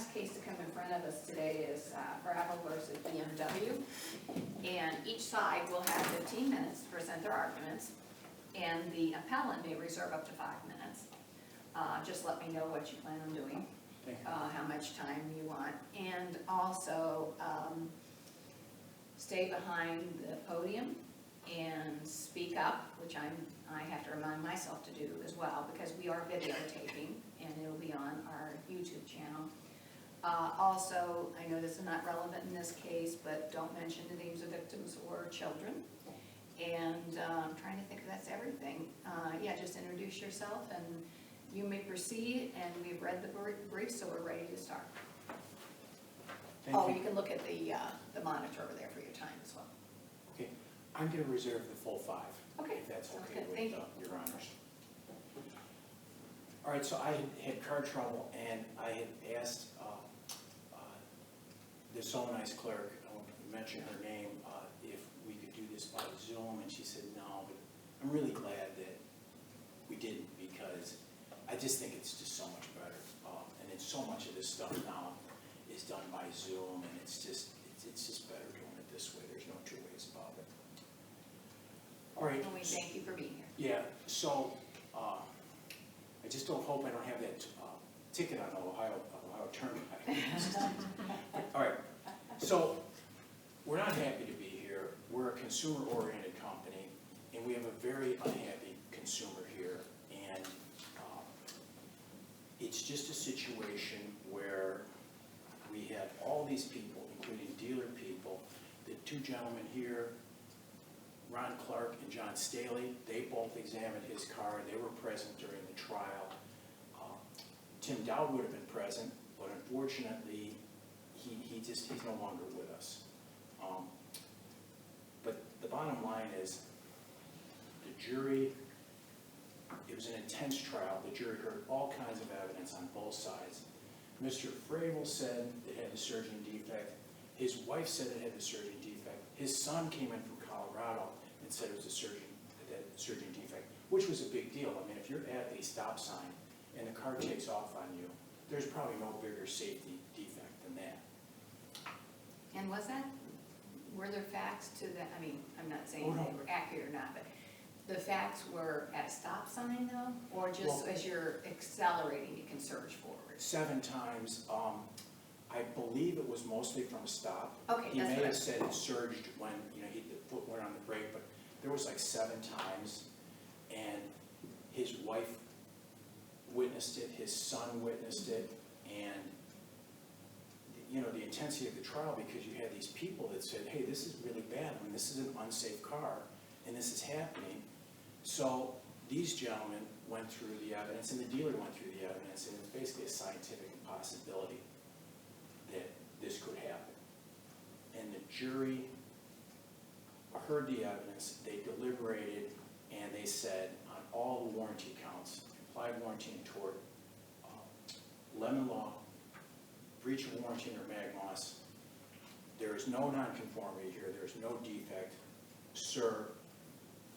last case to come in front of us today is Fravel versus BMW. And each side will have 15 minutes to present their arguments, and the appellant may reserve up to 5 minutes. Just let me know what you plan on doing, how much time you want, and also stay behind the podium and speak up, which I have to remind myself to do as well, because we are videotaping and it'll be on our YouTube channel. Also, I know this is not relevant in this case, but don't mention the names of victims or children. And I'm trying to think if that's everything. Yeah, just introduce yourself and you may proceed, and we've read the brief, so we're ready to start. You can look at the monitor over there for your time as well. Okay, I'm going to reserve the full 5. Okay, if that's sounds okay good. with Thank you. Your honors. All right, so I had car trouble, and I had asked the so nice clerk, I won't mention her name, if we could do this by Zoom, and she said no, but I'm really glad that we didn't, because I just think it's just so much better. And it's so much of this stuff now is done by Zoom, and it's just better doing it this way. There's no two ways about it. All right. And we thank you for being here. Yeah, so I just don't hope I don't have that ticket on the Ohio Turnpike. All right, so we're not happy to be here. We're a consumer-oriented company, and we have a very unhappy consumer here. And it's just a situation where we have all these people, including dealer people, the two gentlemen here, Ron Clark and John Staley, they both examined his car. They were present during the trial. Tim Dowd would have been present, but unfortunately, he's no longer with us. But the bottom line is, the jury, it was an intense trial. The jury heard all kinds of evidence on both sides. Mr. Fravel said it had a surgeon defect. His wife said it had a surgeon defect. His son came in from Colorado and said it was a surgeon defect, which was a big deal. I mean, if you're at a stop sign and the car takes off on you, there's probably no bigger safety defect than that. And were there facts to that? I mean, I'm not saying Oh, no. they were accurate or not, but the facts were at a stop sign though? Or just as you're accelerating, you can surge forward? 7 times. I believe it was mostly from a stop. Okay, He that's may what have said it surged when the foot went on the brake, but there was like 7 times, and his wife witnessed it, his son witnessed it, and the intensity of the trial, because you had these people that said, hey, this is really bad. I mean, this is an unsafe car, and this is happening. So these gentlemen went through the evidence, and the dealer went through the evidence, and it was basically a scientific impossibility that this could happen. And the jury heard the evidence, they deliberated, and they said on all the warranty counts, implied warranty and tort, lemon law, breach of warranty or mag loss, there is no nonconformity here, there is no defect. Sir,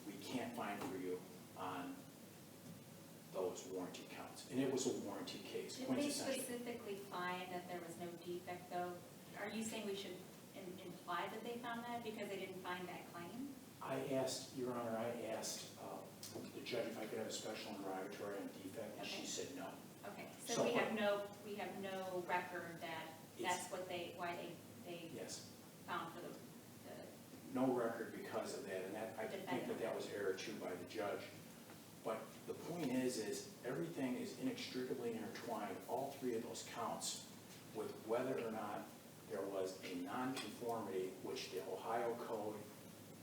we can't find for you on those warranty counts. And it was a warranty case. Did they specifically find that there was no defect, though? Are you saying we should imply that they found that because they didn't find that claim? Your Honor, I asked the judge if I could have a special interrogatory on defect, and she said no. Okay, so we have no record that that's why they Yes. found for the No record because of that, and I think that was error too by the judge. But the point is everything is inextricably intertwined, all 3 of those counts, with whether or not there was a nonconformity, which the Ohio Code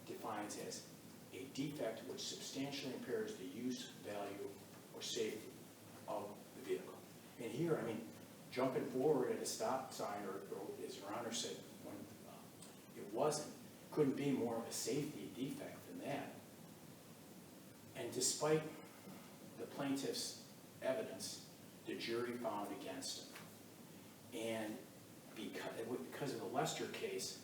defines as a defect which substantially impairs the use, value, or safety of the vehicle. And here, I mean, jumping forward at a stop sign, or as Your Honor said, when it wasn't, couldn't be more of a safety defect than that. And despite the plaintiff's evidence, the jury found against him. And because of the Lester case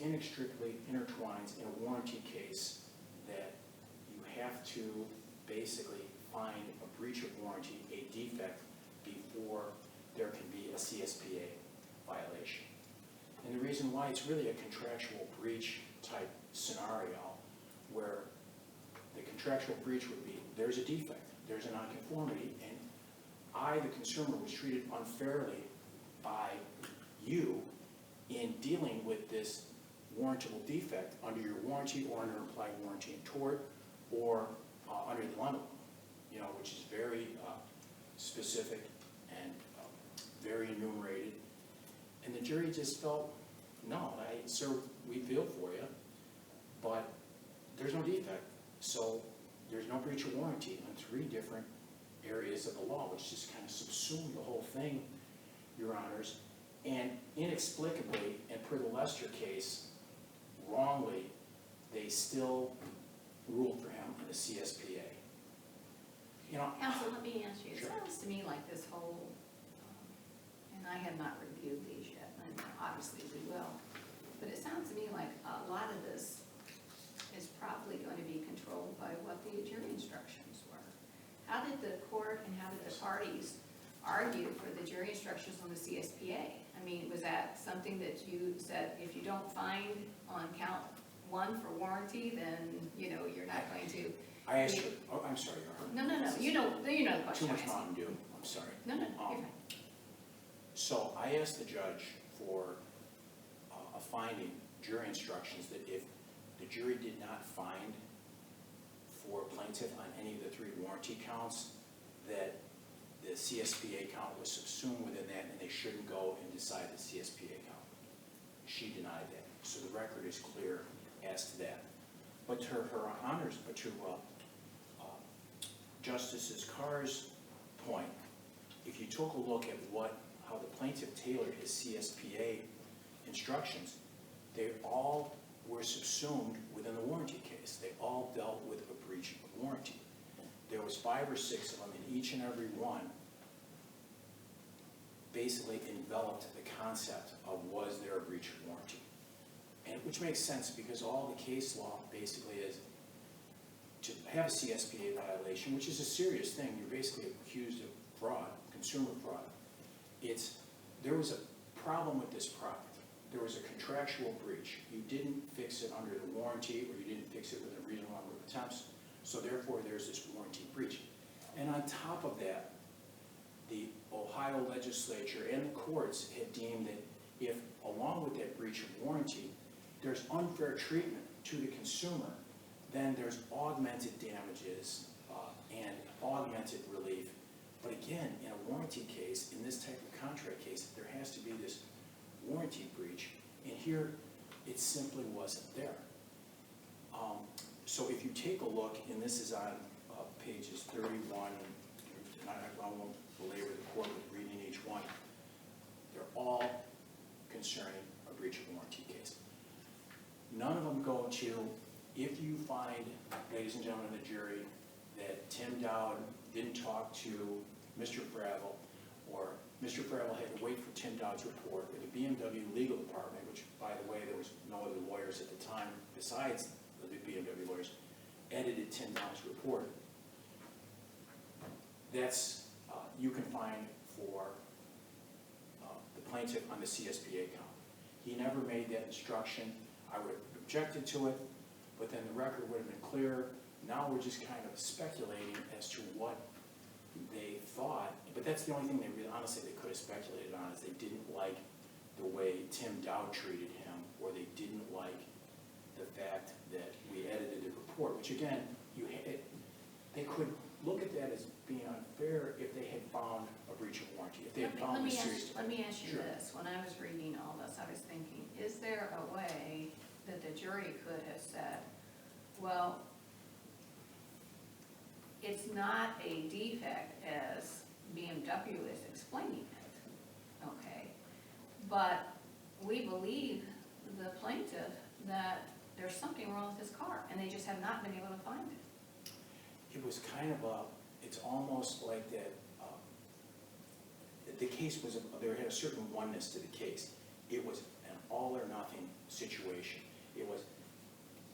inextricably intertwines in a warranty case that you have to basically find a breach of warranty, a defect, before there a CSPA violation. And the reason why, it's really a contractual breach type scenario where the contractual breach would be, there's a defect, there's a nonconformity, and I, the consumer, was treated unfairly by you in dealing with this warrantable defect under your warranty or under implied warranty and tort or under the limit, which is very specific and very enumerated. And the jury just felt, no, sir, we feel for you, but there's no defect. So there's no breach of warranty on 3 different areas of the law, which just kind of subsumed the whole thing, Your Honors. And inexplicably, and per the Lester case, wrongly, they still ruled for him on the CSPA. Counsel, let me ask you, it Sure. sounds to me like this whole, and I have not reviewed these yet, and obviously we will, but it sounds to me like a lot of this is probably going to be controlled by what the jury instructions were. How did the court and how did the parties argue for the jury instructions on the CSPA? I mean, was that something that you said, if you don't find on count 1 for warranty, then, you're not going to? I asked her, I'm sorry, Your Honor. No, you know the question. Too much I'm asking. Mountain Dew, I'm sorry. No, you're fine. So I asked the judge for a finding, jury instructions, that if the jury did not find for plaintiff on any of the 3 warranty counts, that the CSPA count was subsumed within that and they shouldn't go and decide the CSPA count. She denied that. So the record is clear as to that. But to her honors, but to Justice Carr's point, if you took a look at how the plaintiff tailored his CSPA instructions, they all were subsumed within the warranty case. They all dealt with a breach of warranty. There was 5 or 6 of them, and each and every one basically enveloped the concept of, was there a breach of warranty? And which makes sense, because all the case law basically is to have a CSPA violation, which is a serious thing. You're basically accused of fraud, consumer fraud. There was a problem with this product. There was a contractual breach. You didn't fix it under the warranty, or you didn't fix it within a reasonable number of attempts. So therefore, there's this warranty breach. And on top of that, the Ohio legislature and the courts had deemed that if, along with that breach of warranty, there's unfair treatment to the consumer, then there's augmented damages and augmented relief. But again, in a warranty case, in this type of contract case, there has to be this warranty breach, and here it simply wasn't there. So if you take a look, and this is on pages 31, and I won't belabor the court with reading each one, they're all concerning a breach of warranty case. None of them go to, if you find, ladies and gentlemen of the jury, that Tim Dowd didn't talk to Mr. Fravel, or Mr. Fravel had to wait for Tim Dowd's report, or the BMW legal department, which, by the way, there was no other lawyers at the time besides the BMW lawyers, edited Tim Dowd's report. That's, you can find for the plaintiff on the CSPA count. He never made that instruction. I would have objected to it, but then the record would have been clear. Now we're just kind of speculating as to what they thought, but that's the only thing they really, honestly, they could have speculated on, is they didn't like the way Tim Dowd treated him, or they didn't like the fact that we edited the report, which again, they could look at that as being unfair if they had found a breach of warranty, if they had found a serious. Let me ask you Sure. this. When I was reading all this, I was thinking, is there a way that the jury could have said, well, it's not a defect as BMW is explaining it, okay? But we believe the plaintiff that there's something wrong with his car, and they just have not been able to find it. It was kind of it's almost like that, the case was, there had a certain oneness to the case. It was an all or nothing situation. It was,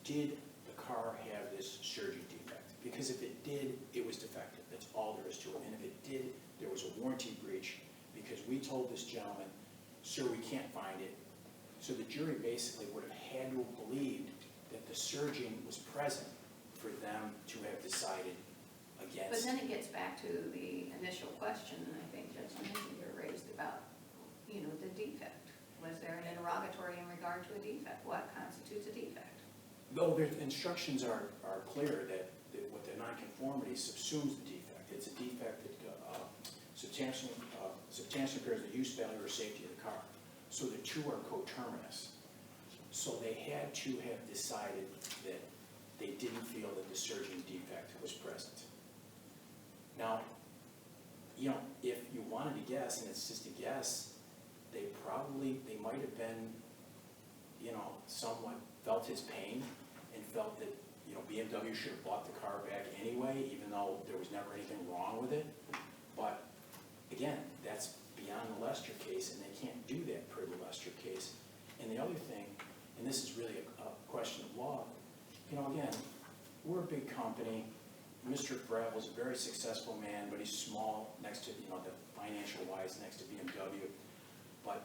did the car have this surgery defect? Because if it did, it was defective. That's all there is to it. And if it did, there was a warranty breach, because we told this gentleman, sir, we can't find it. So the jury basically would have had to have believed that the surgeon was present for them to have decided against. But then it gets back to the initial question, and I think Judge Linsinger raised about, the defect. Was there an interrogatory in regard to a defect? What constitutes a defect? No, the instructions are clear that what the nonconformity subsumes the defect. It's a defect that substantially impairs the use, value, or safety of the car. So the two are coterminous. So they had to have decided that they didn't feel that the surgeon defect was present. Now, if you wanted to guess, and it's just a guess, they might have been, somewhat felt his pain and felt that, BMW should have bought the car back anyway, even though there was never anything wrong with it. But again, that's beyond the Lester case, and they can't do that per the Lester case. And the other thing, and this is really a question of law, again, we're a big company. Mr. Fravel is a very successful man, but he's small next to, the financial wise next to BMW. But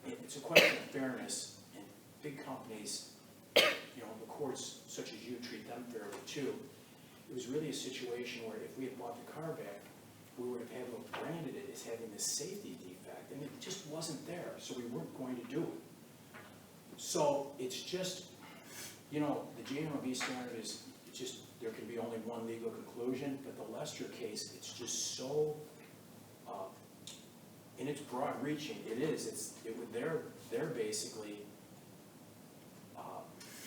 it's a question of fairness, and big companies, the courts such as you treat them fairly too. It was really a situation where if we had bought the car back, we would have had to have branded it as having this safety defect, and it just wasn't there, so we weren't going to do it. So it's just, the JMOB standard is, it's just, there can be only one legal conclusion, but the Lester case, it's just so, in its broad reaching, they're basically,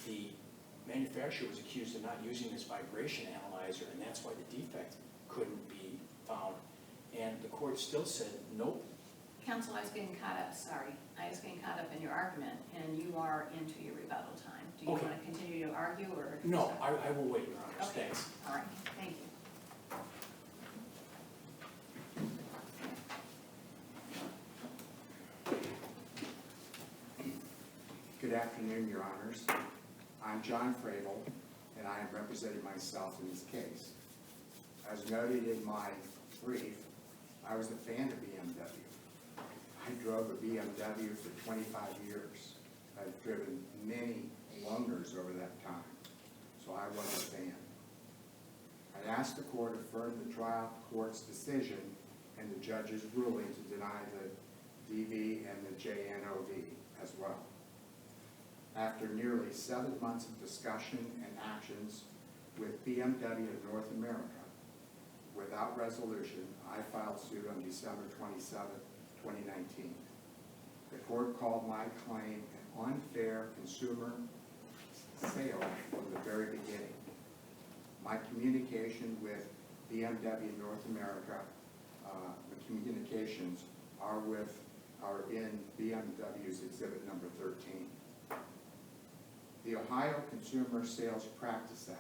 the manufacturer was accused of not using this vibration analyzer, and that's why the defect couldn't be found. And the court still said, nope. Counsel, I was getting caught up in your argument, and you are into your rebuttal time. Do you Okay. want to continue to argue, or? No, I will wait, Your Honor. Okay. Thanks. All right, thank you. Good afternoon, Your Honors. I'm John Fravel, and I am representing myself in this case. As noted in my brief, I was a fan of BMW. I drove a BMW for 25 years. I've driven many Lungers over that time, so I was a fan. I asked the court to affirm the trial court's decision and the judge's ruling to deny the DV and the JNOV as well. After nearly 7 months of discussion and actions with BMW of North America, without resolution, I filed suit on December 27, 2019. The court called my claim an unfair consumer sale from the very beginning. My communication with BMW North America, the communications are in BMW's exhibit number 13. The Ohio Consumer Sales Practice Act,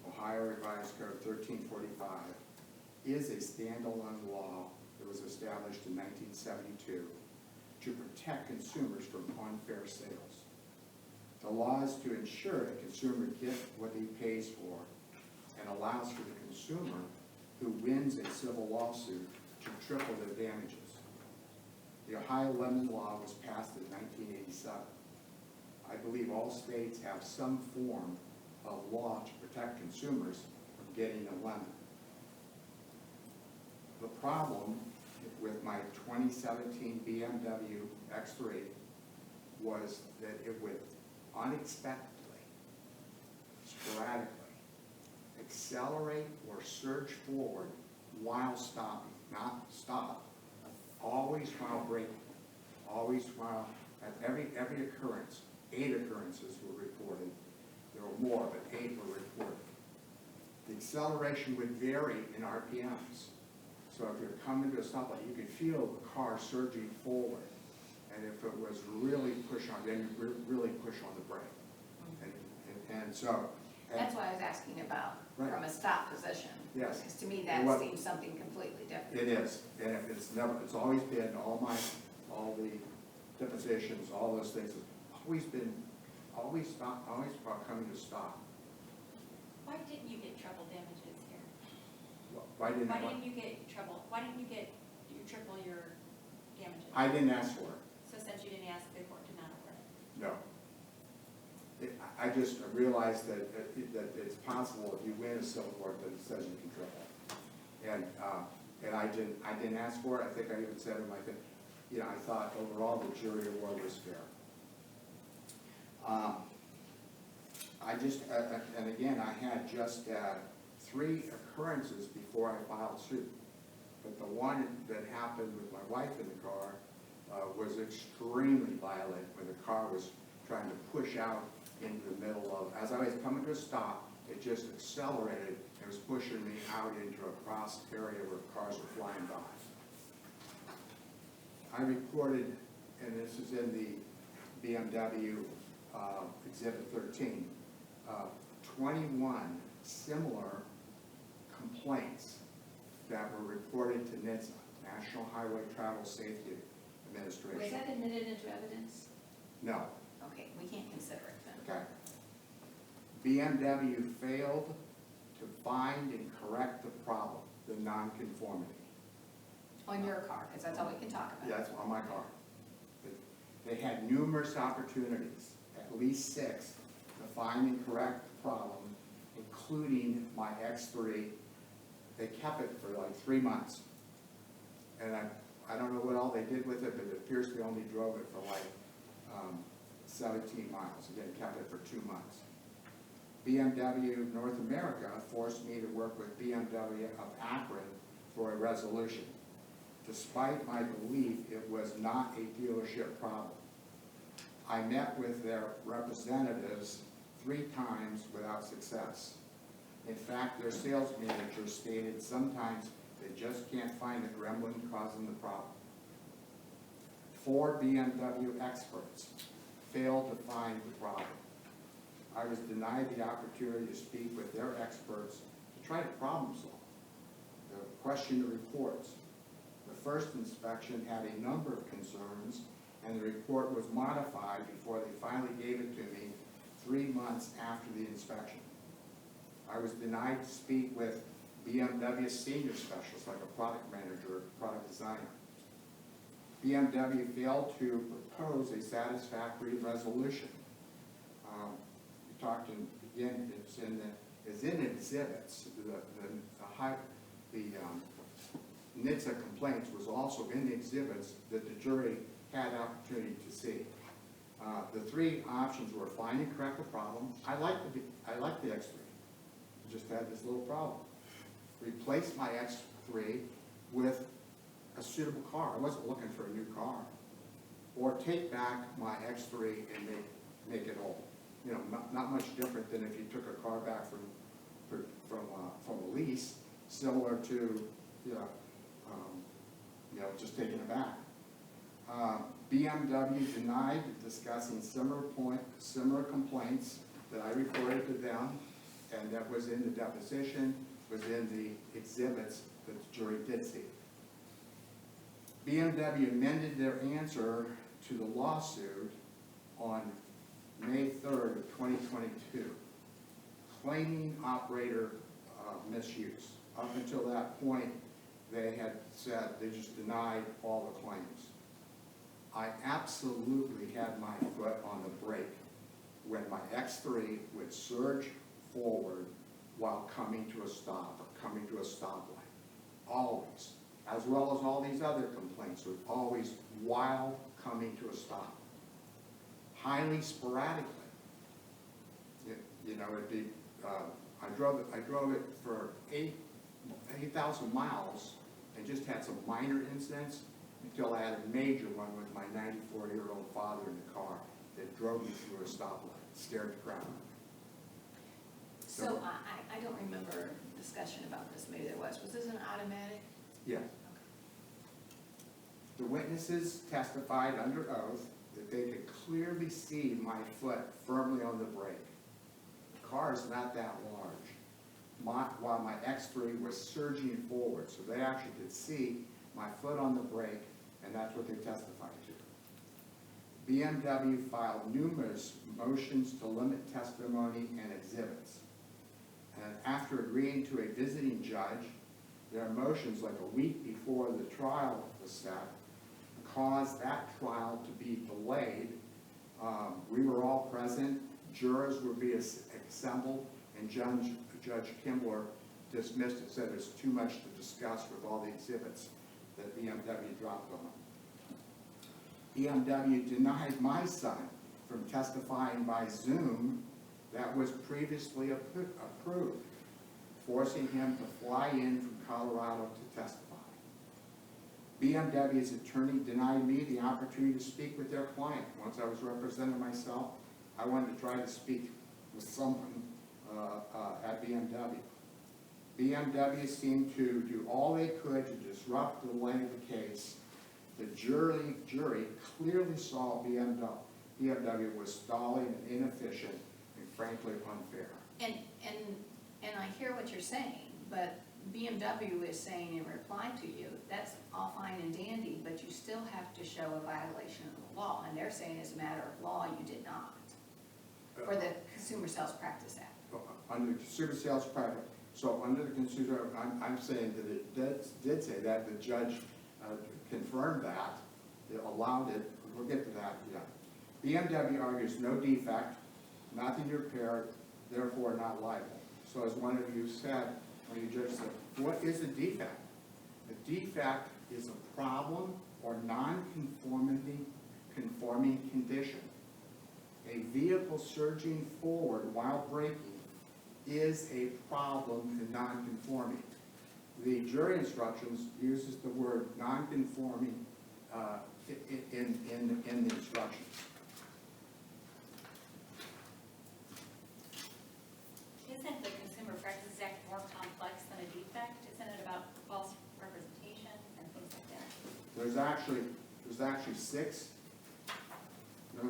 Ohio Revised Code 1345, is a standalone law that was established in 1972 to protect consumers from unfair sales. The law is to ensure that consumer gets what he pays for and allows for the consumer who wins a civil lawsuit to triple their damages. The Ohio Lemon Law was passed in 1987. I believe all states have some form of law to protect consumers from getting a lemon. The problem with my 2017 BMW X3 was that it would unexpectedly, sporadically, accelerate or surge forward while stopping, not stop, always while braking, always while, at every occurrence, 8 occurrences were reported. There were more, but 8 were reported. The acceleration would vary in RPMs. So if you're coming to a stoplight, you could feel the car surging forward. And if it was really push on, then you really push on the brake. And so. That's why I was asking about from a stop position. Yes. Because to me, that seems something completely different. It is, and if it's always been, all the depositions, all those things, always about coming to stop. Why didn't you get trouble damages here? Why didn't you get trouble? Why didn't you get your triple your damages? I didn't ask for it, So since you didn't ask, the court did not award it? no. I just realized that it's possible if you win a civil court that it says you can triple. And I didn't ask for it. I think I even said in my thing, you know, I thought overall the jury award was fair. I just, and again, I had just 3 occurrences before I filed suit. But the one that happened with my wife in the car was extremely violent when the car was trying to push out into the middle of, as I was coming to a stop, it just accelerated. It was pushing me out into a cross area where cars were flying by. I reported, and this is in the BMW Exhibit 13, 21 similar complaints that were reported to NHTSA, National Highway Travel Safety Administration. Was that admitted into evidence? No. Okay, we can't consider it then. Okay. BMW failed to find and correct the problem, the nonconformity. On your car, because that's all we can talk about. That's on my car. They had numerous opportunities, at least 6, to find and correct the problem, including my X3. They kept it for like 3 months. And I don't know what all they did with it, but it appears they only drove it for like 17 miles. Again, kept it for 2 months. BMW North America forced me to work with BMW of Akron for a resolution, despite my belief it was not a dealership problem. I met with their representatives 3 times without success. In fact, their sales manager stated sometimes they just can't find the gremlin causing the problem. 4 BMW experts failed to find the problem. I was denied the opportunity to speak with their experts to try to problem solve. The question the reports. The first inspection had a number of concerns, and the report was modified before they finally gave it to me 3 months after the inspection. I was denied to speak with BMW senior specialists, like a product manager, product designer. BMW failed to propose a satisfactory resolution. We talked in, again, it's in exhibits. The NHTSA complaints was also in the exhibits that the jury had opportunity to see. The 3 options were find and correct the problem. I like the X3. I just had this little problem. Replace my X3 with a suitable car. I wasn't looking for a new car. Or take back my X3 and make it old. You know, not much different than if you took a car back from a lease, similar to just taking it back. BMW denied discussing similar complaints that I reported to them, and that was in the deposition, was in the exhibits that the jury did see. BMW amended their answer to the lawsuit on May 3rd of 2022, claiming operator misuse. Up until that point, they had said they just denied all the claims. I absolutely had my foot on the brake when my X3 would surge forward while coming to a stop or coming to a stoplight. Always. As well as all these other complaints, would always while coming to a stop. Highly sporadically. It'd be, I drove it for 8,000 miles and just had some minor incidents until I had a major one with my 94-year-old father in the car that drove me through a stoplight, scared the crap out of me. So I don't remember discussion about this, maybe there was. Was this an automatic? Yes. The witnesses testified under oath that they could clearly see my foot firmly on the brake. The car is not that large. While my X3 was surging forward, so they actually could see my foot on the brake, and that's what they testified to. BMW filed numerous motions to limit testimony and exhibits. And after agreeing to a visiting judge their motions like a week before the trial was set, caused that trial to be delayed. We were all present, jurors would be assembled, and Judge Kimbler dismissed it, said there's too much to discuss with all the exhibits that BMW dropped on them. BMW denied my son from testifying by Zoom that was previously approved, forcing him to fly in from Colorado to testify. BMW's attorney denied me the opportunity to speak with their client. Once I was representing myself, I wanted to try to speak with someone at BMW. BMW seemed to do all they could to disrupt the delay of the case. The jury clearly saw BMW was stalling and inefficient and frankly unfair. And I hear what you're saying, but BMW is saying in reply to you, that's all fine and dandy, but you still have to show a violation of the law. And they're saying as a matter of law, you did not, for the Consumer Sales Practice Act. Under the Consumer Sales Practice, so under the Consumer, I'm saying that it did say that, the judge confirmed that, it allowed it, we'll get to that, yeah. BMW argues no defect, nothing to repair, therefore not liable. So as one of you said, when you judge said, what is a defect? A defect is a problem or non-conforming condition. A vehicle surging forward while braking is a problem to non-conforming. The jury instructions uses the word non-conforming in the instructions. Isn't the Consumer Practices Act more complex than a defect? Isn't it about false representations and things like that? There's actually 6.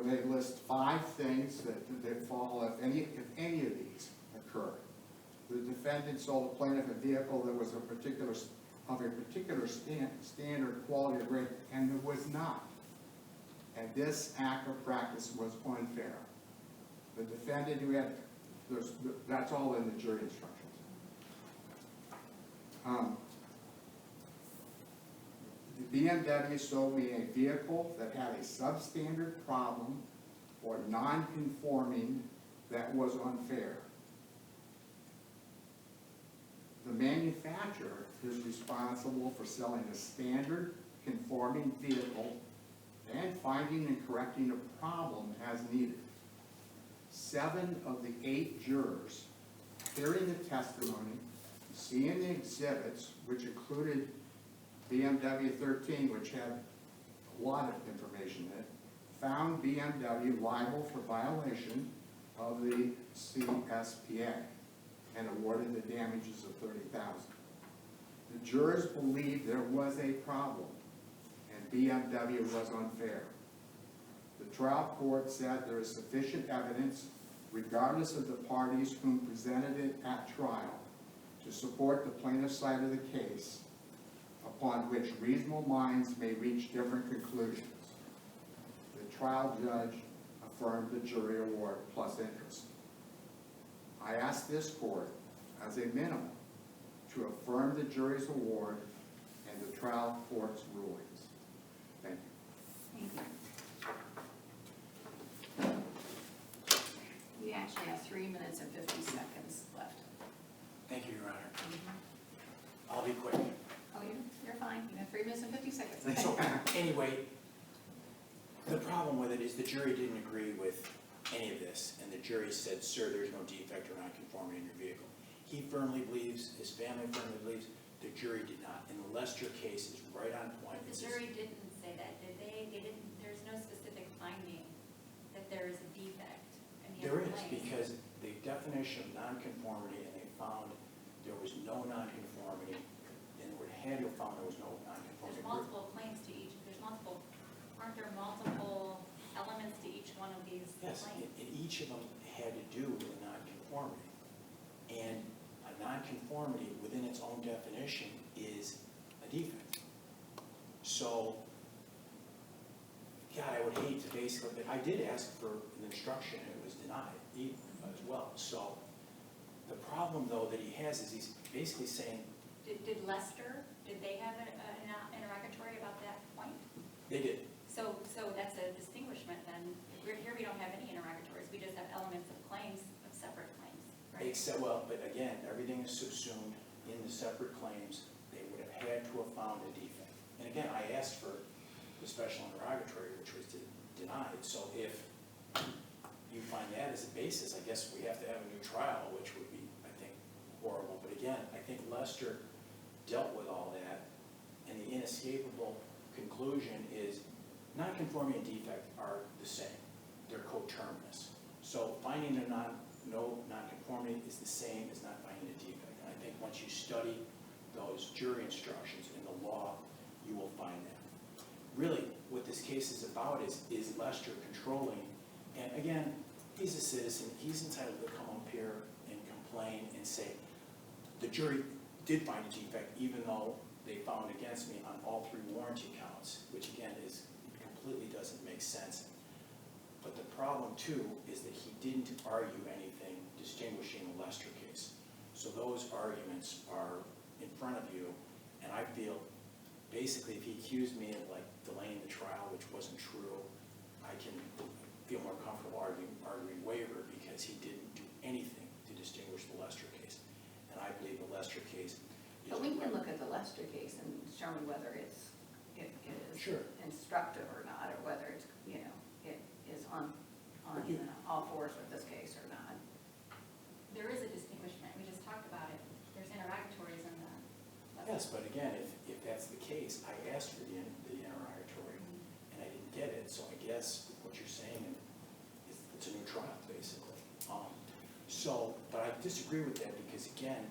They list 5 things that fall if any of these occur. The defendant sold a plaintiff a vehicle that was of a particular standard, quality, or grade, and it was not. And this act or practice was unfair. The defendant who had, that's all in the jury instructions. The BMW sold me a vehicle that had a substandard problem or non-conforming that was unfair. The manufacturer is responsible for selling a standard conforming vehicle and finding and correcting a problem as needed. 7 of the 8 jurors hearing the testimony, seeing the exhibits, which included BMW 13, which had a lot of information in it, found BMW liable for violation of the CSPA and awarded the damages of $30,000. The jurors believed there was a problem and BMW was unfair. The trial court said there is sufficient evidence, regardless of the parties whom presented it at trial, to support the plaintiff's side of the case, upon which reasonable minds may reach different conclusions. The trial judge affirmed the jury award plus interest. I ask this court, as a minimum, to affirm the jury's award and the trial court's rulings. Thank you. Thank you. We actually have 3 minutes and 50 seconds left. Thank you, Your Honor. I'll be quick. Oh, you're fine. You have 3 minutes and 50 seconds. So, anyway, the problem with it is the jury didn't agree with any of this, and the jury said, sir, there's no defect or nonconformity in your vehicle. He firmly believes, his family firmly believes, the jury did not. And the Lester case is right on point. The jury didn't say that, did they? They didn't, there's no specific finding that there is a defect in the There is, claims. because the definition of nonconformity, and they found there was no nonconformity, and the word had to have found there was no nonconformity. There's multiple claims to each, aren't there multiple elements to each one of these Yes, claims? and each of them had to do with a nonconformity. And a nonconformity within its own definition is a defect. So, God, I would hate to basically, but I did ask for an instruction and it was denied as well. So, the problem though that he has is he's basically saying, Did Lester, did they have an interrogatory about that point? They did. So that's a distinguishment then. Here we don't have any interrogatories, we just have elements of claims, of separate claims, right? Except, well, but again, everything is subsumed in the separate claims. They would have had to have found a defect. And again, I asked for the special interrogatory, which was denied. So if you find that as a basis, I guess we have to have a new trial, which would be, I think, horrible. But again, I think Lester dealt with all that, and the inescapable conclusion is nonconformity and defect are the same. They're coterminous. So finding no nonconformity is the same as not finding a defect. And I think once you study those jury instructions in the law, you will find that. Really, what this case is about is Lester controlling, and again, he's a citizen, he's entitled to come up here and complain and say, the jury did find a defect even though they found against me on all 3 warranty counts, which again completely doesn't make sense. But the problem too is that he didn't argue anything distinguishing the Lester case. So those arguments are in front of you, and I feel basically if he accused me of like delaying the trial, which wasn't true, I can feel more comfortable arguing waiver because he didn't do anything to distinguish the Lester case. And I believe the Lester case is. But we can look at the Lester case and determine whether it is Sure. instructive or not, or whether it's, it is on all fours with this case or not. There is a distinguishment, we just talked about it, there's interrogatories in the. Yes, but again, if that's the case, I asked for the interrogatory and I didn't get it, so I guess what you're saying is it's a new trial, basically. But I disagree with that because again,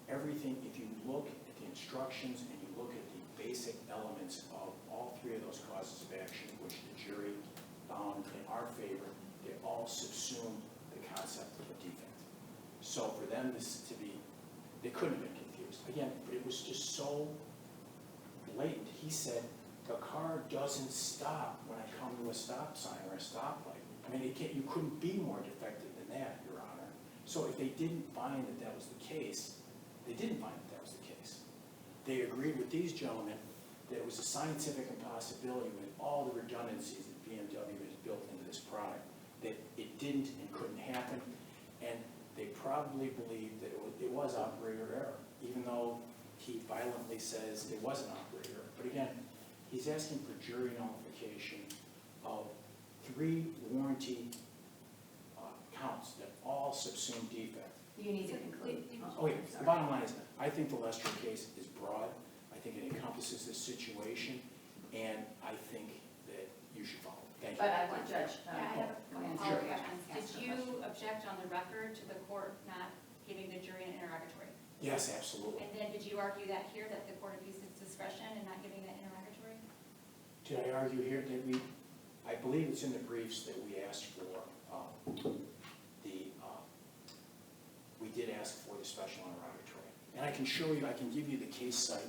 everything, if you look at the instructions and you look at the basic elements of all 3 of those causes of action, which the jury found in our favor, they all subsume the concept of a defect. So for them to be, they couldn't have been confused. Again, but it was just so blatant. He said, the car doesn't stop when I come to a stop sign or a stoplight. I mean, you couldn't be more defective than that, Your Honor. So if they didn't find that that was the case, they didn't find that that was the case. They agreed with these gentlemen that it was a scientific impossibility with all the redundancies that BMW has built into this product, that it didn't and couldn't happen. And they probably believed that it was operator error, even though he violently says it wasn't operator error. But again, he's asking for jury nullification of 3 warranty counts that all subsume defect. You need to conclude. Oh, yeah, the bottom line is, I think the Lester case is broad. I think it encompasses this situation, and I think that you should follow it. Thank you. But I want Judge. Yeah, I have go ahead. a Sure, follow-up yeah. question. Ask the Did you question. object on the record to the court not giving the jury an interrogatory? Yes, absolutely. And then did you argue that here, that the court abused its discretion in not giving that interrogatory? Did I argue here that I believe it's in the briefs that we asked for, we did ask for the special interrogatory. And I can show you, I can give you the case site,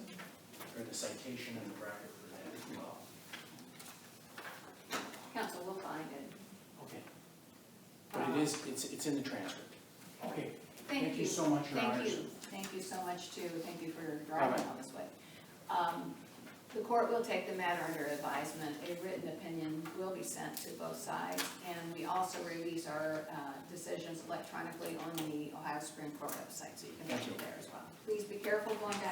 or the citation in the bracket for that as well. Counsel will find it. Okay. But it's in the transcript. Okay. Thank you so much, Your Honors. Thank you so much, too. Thank you for driving all this way. The court will take the matter under advisement. A written opinion will be sent to both sides, and we also release our decisions electronically on the Ohio Supreme Court website, so you can look it there as well. Please be careful going back.